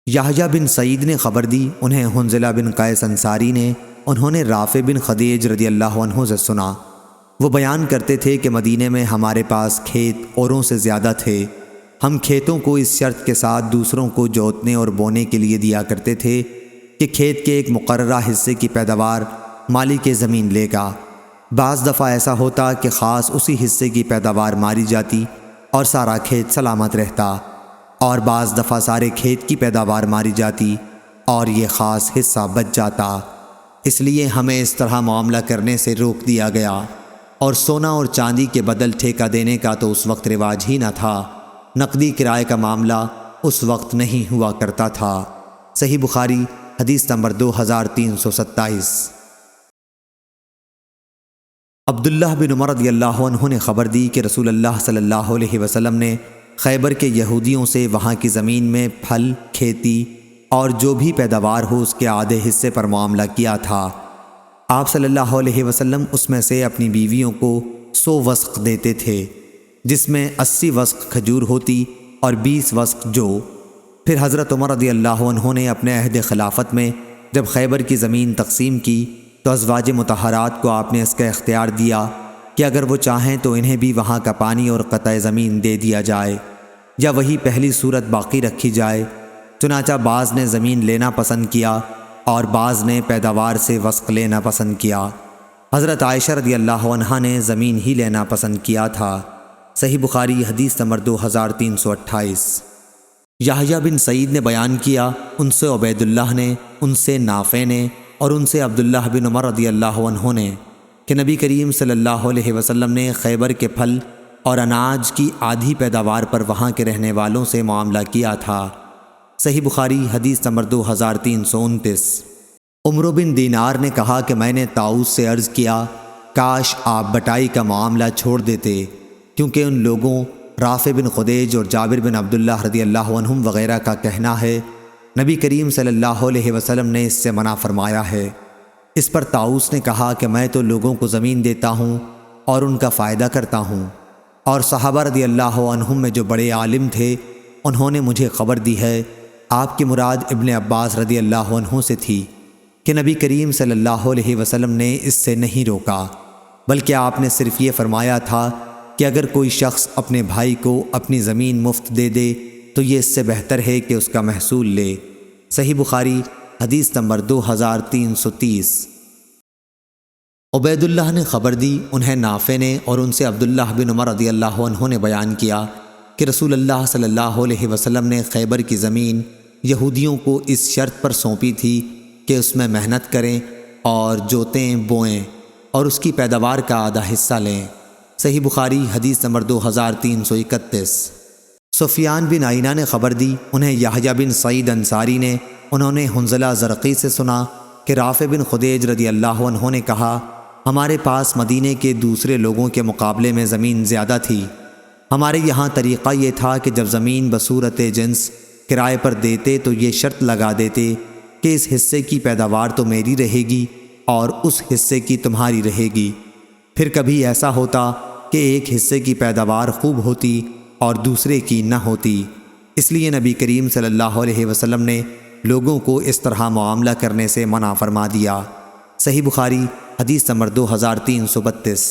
یحییٰ بن سعید نے خبر دی، انہیں حنظلہ بن قیس انصاری نے، انہوں نے رافع بن خدیج رضی اللہ عنہ سے سنا۔ وہ بیان کرتے تھے کہ مدینے میں ہمارے پاس کھیت اوروں سے زیادہ تھے۔ ہم کھیتوں کو اس شرط کے ساتھ دوسروں کو جوتنے اور بونے کے لیے دیا کرتے تھے کہ کھیت کے ایک مقررہ حصے کی پیداوار مالک زمین لے گا۔ بعض دفعہ ایسا ہوتا کہ خاص اسی حصے کی پیداوار ماری جاتی اور سارا کھیت سلامت رہتا، اور بعض دفعہ سارے کھیت کی پیداوار ماری جاتی اور یہ خاص حصہ بچ جاتا۔ اس لیے ہمیں اس طرح معاملہ کرنے سے روک دیا گیا، اور سونا اور چاندی کے بدل ٹھیکہ دینے کا تو اس وقت رواج ہی نہ تھا۔ نقدی کرائے کا معاملہ اس وقت نہیں ہوا کرتا تھا۔ صحیح بخاری حدیث نمبر 2327۔ عبداللہ بن عمر رضی اللہ عنہ نے خبر دی کہ رسول اللہ صلی اللہ علیہ وسلم نے خیبر کے یہودیوں سے وہاں کی زمین میں پھل، کھیتی اور جو بھی پیداوار ہو اس کے آدھے حصے پر معاملہ کیا تھا۔ آپ صلی اللہ علیہ وسلم اس میں سے اپنی بیویوں کو 100 وسق دیتے تھے، جس میں 80 وسق کھجور ہوتی اور 20 وسق جو۔ پھر حضرت عمر رضی اللہ عنہ نے اپنے عہد خلافت میں جب خیبر کی زمین تقسیم کی تو ازواج مطہرات کو آپ نے اس کا اختیار دیا کہ اگر وہ چاہیں تو انہیں بھی وہاں کا پانی اور قطع زمین دے دیا جائے، یا وہی پہلی صورت باقی رکھی جائے۔ چنانچہ بعض نے زمین لینا پسند کیا اور بعض نے پیداوار سے وسق لینا پسند کیا۔ حضرت عائشہ رضی اللہ عنہا نے زمین ہی لینا پسند کیا تھا۔ صحیح بخاری حدیث نمبر 2328۔ یحییٰ بن سعید نے بیان کیا، ان سے عبید اللہ نے، ان سے نافع نے اور ان سے عبداللہ بن عمر رضی اللہ عنہ نے کہ نبی کریم صلی اللہ علیہ وسلم نے خیبر کے پھل اور اناج کی آدھی پیداوار پر وہاں کے رہنے والوں سے معاملہ کیا تھا۔ صحیح بخاری حدیث نمبر 2329۔ عمرو بن دینار نے کہا کہ میں نے طاؤس سے عرض کیا، کاش آپ بٹائی کا معاملہ چھوڑ دیتے، کیونکہ ان لوگوں رافع بن خدیج اور جابر بن عبداللہ رضی اللہ عنہم وغیرہ کا کہنا ہے نبی کریم صلی اللہ علیہ وسلم نے اس سے منع فرمایا ہے۔ اس پر طاؤس نے کہا کہ میں تو لوگوں کو زمین دیتا ہوں اور ان کا فائدہ کرتا ہوں، اور صحابہ رضی اللہ عنہم میں جو بڑے عالم تھے انہوں نے مجھے خبر دی ہے، آپ کی مراد ابن عباس رضی اللہ عنہ سے تھی، کہ نبی کریم صلی اللہ علیہ وسلم نے اس سے نہیں روکا، بلکہ آپ نے صرف یہ فرمایا تھا کہ اگر کوئی شخص اپنے بھائی کو اپنی زمین مفت دے دے تو یہ اس سے بہتر ہے کہ اس کا محصول لے۔ صحیح بخاری حدیث نمبر 2330۔ عبید اللہ نے خبر دی، انہیں نافع نے اور ان سے عبداللہ بن عمر رضی اللہ عنہ نے بیان کیا کہ رسول اللہ صلی اللہ علیہ وسلم نے خیبر کی زمین یہودیوں کو اس شرط پر سونپی تھی کہ اس میں محنت کریں اور جوتیں بوئیں اور اس کی پیداوار کا آدھا حصہ لیں۔ صحیح بخاری حدیث نمبر 2331۔ سفیان بن عینہ نے خبر دی، انہیں یحییٰ بن سعید انصاری نے، انہوں نے حنظلہ زرقی سے سنا کہ رافع بن خدیج رضی اللہ عنہ نے کہا، ہمارے پاس مدینے کے دوسرے لوگوں کے مقابلے میں زمین زیادہ تھی۔ ہمارے یہاں طریقہ یہ تھا کہ جب زمین بصورت جنس کرائے پر دیتے تو یہ شرط لگا دیتے کہ اس حصے کی پیداوار تو میری رہے گی اور اس حصے کی تمہاری رہے گی۔ پھر کبھی ایسا ہوتا کہ ایک حصے کی پیداوار خوب ہوتی اور دوسرے کی نہ ہوتی، اس لیے نبی کریم صلی اللہ علیہ وسلم نے لوگوں کو اس طرح معاملہ کرنے سے منع فرما دیا۔ صحیح بخاری حدیث نمبر 2332۔